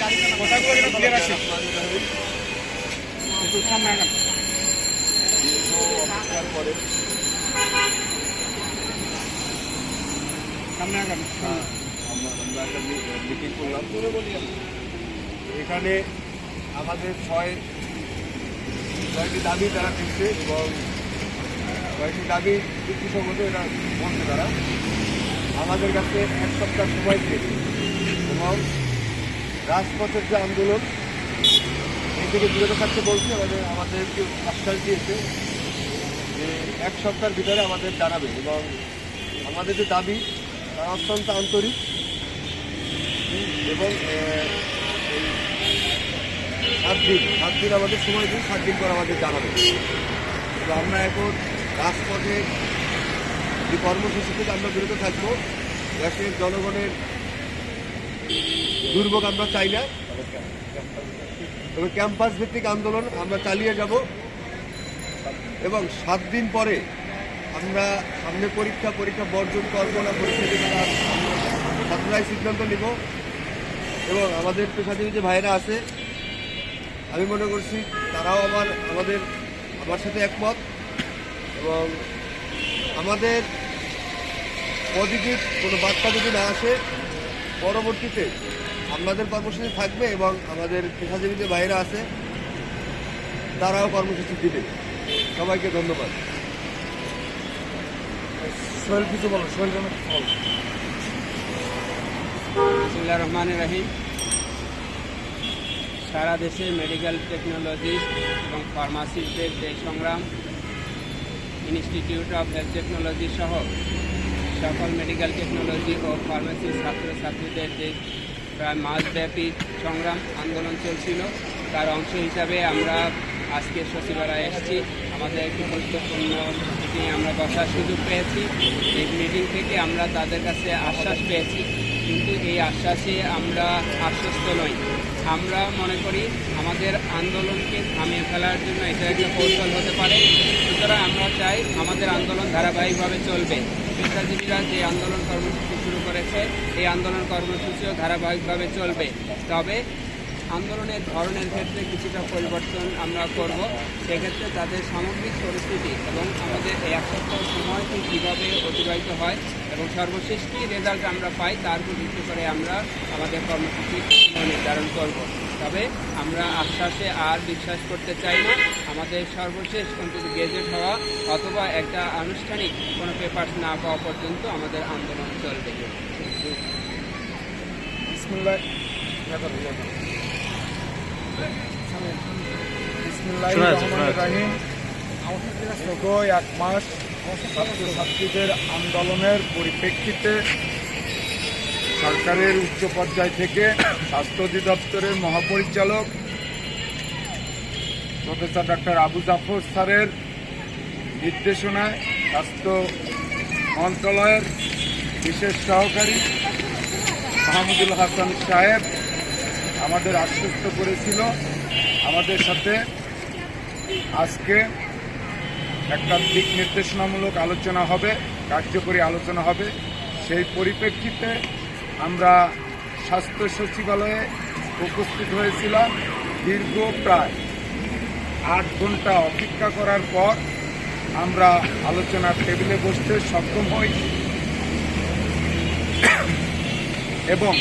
কথাগুলো যেন ক্লিয়ার আসে। একটু সামনে আগান। পরে সামনে আগান। আমরা একটা মিটিং করলাম। এখানে আমাদের ছয়টি দাবি তারা দিচ্ছে এবং কয়েকটি দাবি যুক্তিসঙ্গত এটা বলছে তারা। আমাদের কাছে এক সপ্তাহ সময় দিয়েছে এবং রাজপথের যে আন্দোলন এই থেকে বিরত থাকতে বলছে। আমাদেরকে আশ্বাস দিয়েছে যে এক সপ্তাহের ভিতরে আমাদের জানাবে এবং আমাদের যে দাবি তারা অত্যন্ত আন্তরিক এবং 7 দিন আমাদের সময় দিন, 7 দিন পর আমাদের জানাবে। তো আমরা এখন রাজপথে যে কর্মসূচি থেকে আমরা বিরত থাকবো। দেশের জনগণের দুর্ভোগ আমরা চাই না, তবে ক্যাম্পাস ভিত্তিক আন্দোলন আমরা চালিয়ে যাব এবং 7 দিন পরে আমরা সামনে পরীক্ষা বর্জন করবো না, পরীক্ষা দেবো না, ছাত্ররাই সিদ্ধান্ত নিব। এবং আমাদের পেশাজীবী যে ভাইয়েরা আছে আমি মনে করছি তারাও আমার সাথে একমত এবং আমাদের পজিটিভ কোনো বার্তা যদি না আসে পরবর্তীতে আমাদের কর্মসূচি থাকবে এবং আমাদের পেশাজীবী যে ভাইয়েরা আছে তারাও কর্মসূচি দিবে। সবাইকে ধন্যবাদ। সোহেল কিছু বলো, সোহেল যেন বলো। বিসমিল্লাহির রহমানির রহিম। সারা দেশে মেডিকেল টেকনোলজিস্ট এবং ফার্মাসিস্টদের যে সংগ্রাম, ইনস্টিটিউট অফ হেলথ টেকনোলজি সহ সকল মেডিকেল টেকনোলজি ও ফার্মেসি ছাত্রছাত্রীদের যে প্রায় মাসব্যাপী সংগ্রাম আন্দোলন চলছিল, তার অংশ হিসাবে আমরা আজকে সচিবালয়ে এসেছি। আমাদের একটি গুরুত্বপূর্ণ মিটিংয়ে আমরা বসার সুযোগ পেয়েছি। এই মিটিং থেকে আমরা তাদের কাছে আশ্বাস পেয়েছি, কিন্তু এই আশ্বাসে আমরা আশ্বস্ত নই। আমরা মনে করি আমাদের আন্দোলনকে থামিয়ে ফেলার জন্য এটা একটা কৌশল হতে পারে। সুতরাং আমরা চাই আমাদের আন্দোলন ধারাবাহিকভাবে চলবে। পেশাজীবীরা যে আন্দোলন কর্মসূচি শুরু করেছে এই আন্দোলন কর্মসূচিও ধারাবাহিকভাবে চলবে, তবে আন্দোলনের ধরনের ক্ষেত্রে কিছুটা পরিবর্তন আমরা করব। সেক্ষেত্রে তাদের সামগ্রিক পরিস্থিতি এবং আমাদের এই এক সপ্তাহ সময়টি কীভাবে অতিবাহিত হয় এবং সর্বশেষ কী রেজাল্ট আমরা পাই তার উপর ভিত্তি করে আমরা আমাদের কর্মসূচি নির্ধারণ করব। তবে আমরা আশ্বাসে আর বিশ্বাস করতে চাই না। আমাদের সর্বশেষ অন্তত গেজেট হওয়া অথবা একটা আনুষ্ঠানিক কোনো পেপার না পাওয়া পর্যন্ত আমাদের আন্দোলন চলবে। বিসমিল্লাহিররহমানিররহিম। গত 1 মাস ছাত্রছাত্রীদের আন্দোলনের পরিপ্রেক্ষিতে সরকারের উচ্চ পর্যায় থেকে স্বাস্থ্য অধিদপ্তরের মহাপরিচালক প্রফেসর ডক্টর আবু জাফর স্যারের নির্দেশনায় স্বাস্থ্য মন্ত্রণালয়ের বিশেষ সহকারী মাহমুদুল হাসান সাহেব আমাদের আশ্বস্ত করেছিল আমাদের সাথে আজকে একটা দিক নির্দেশনামূলক আলোচনা হবে, কার্যকরী আলোচনা হবে। সেই পরিপ্রেক্ষিতে আমরা স্বাস্থ্য সচিবালয়ে উপস্থিত হয়েছিলাম। দীর্ঘ প্রায় 8 ঘন্টা অপেক্ষা করার পর আমরা আলোচনার টেবিলে বসতে সক্ষম হই এবং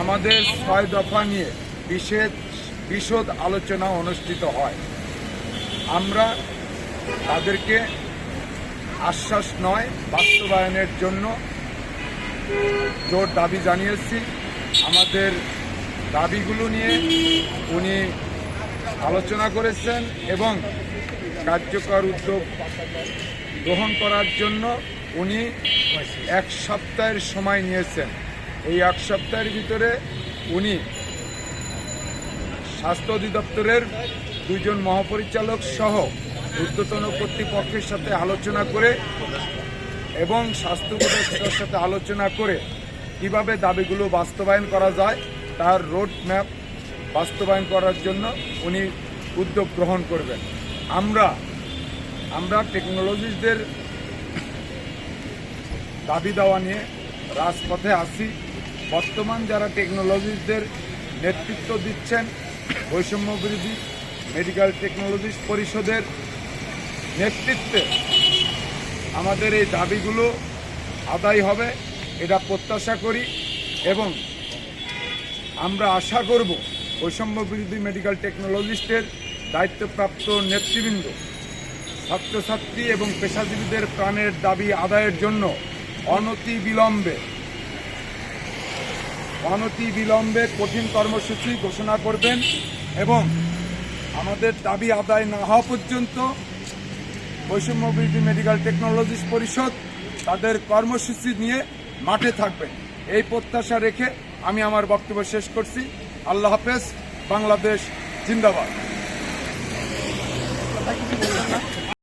আমাদের 6 দফা নিয়ে বিশদ আলোচনা অনুষ্ঠিত হয়। আমরা তাদেরকে আশ্বাস নয়, বাস্তবায়নের জন্য জোর দাবি জানিয়েছি। আমাদের দাবিগুলো নিয়ে উনি আলোচনা করেছেন এবং কার্যকর উদ্যোগ গ্রহণ করার জন্য উনি 1 সপ্তাহের সময় নিয়েছেন। এই 1 সপ্তাহের ভিতরে উনি স্বাস্থ্য অধিদপ্তরের 2 জন মহাপরিচালক সহ ঊর্ধ্বতন কর্তৃপক্ষের সাথে আলোচনা করে এবং স্বাস্থ্য উপদেষ্টার সাথে আলোচনা করে কিভাবে দাবিগুলো বাস্তবায়ন করা যায় তার রোড ম্যাপ বাস্তবায়ন করার জন্য উনি উদ্যোগ গ্রহণ করবেন। আমরা টেকনোলজিস্টদের দাবি দেওয়া নিয়ে রাজপথে আছি। বর্তমান যারা টেকনোলজিস্টদের নেতৃত্ব দিচ্ছেন বৈষম্য বিরোধী মেডিকেল টেকনোলজিস্ট পরিষদের নেতৃত্বে আমাদের এই দাবিগুলো আদায় হবে এটা প্রত্যাশা করি এবং আমরা আশা করব বৈষম্য বিরোধী মেডিকেল টেকনোলজিস্টের দায়িত্বপ্রাপ্ত নেতৃবৃন্দ ছাত্রছাত্রী এবং পেশাজীবীদের প্রাণের দাবি আদায়ের জন্য অনতিবিলম্বে কঠিন কর্মসূচি ঘোষণা করবেন এবং আমাদের দাবি আদায় না হওয়া পর্যন্ত বৈষম্য বিরোধী মেডিকেল টেকনোলজিস্ট পরিষদ তাদের কর্মসূচি নিয়ে মাঠে থাকবেন এই প্রত্যাশা রেখে আমি আমার বক্তব্য শেষ করছি। আল্লাহ হাফেজ। বাংলাদেশ জিন্দাবাদ।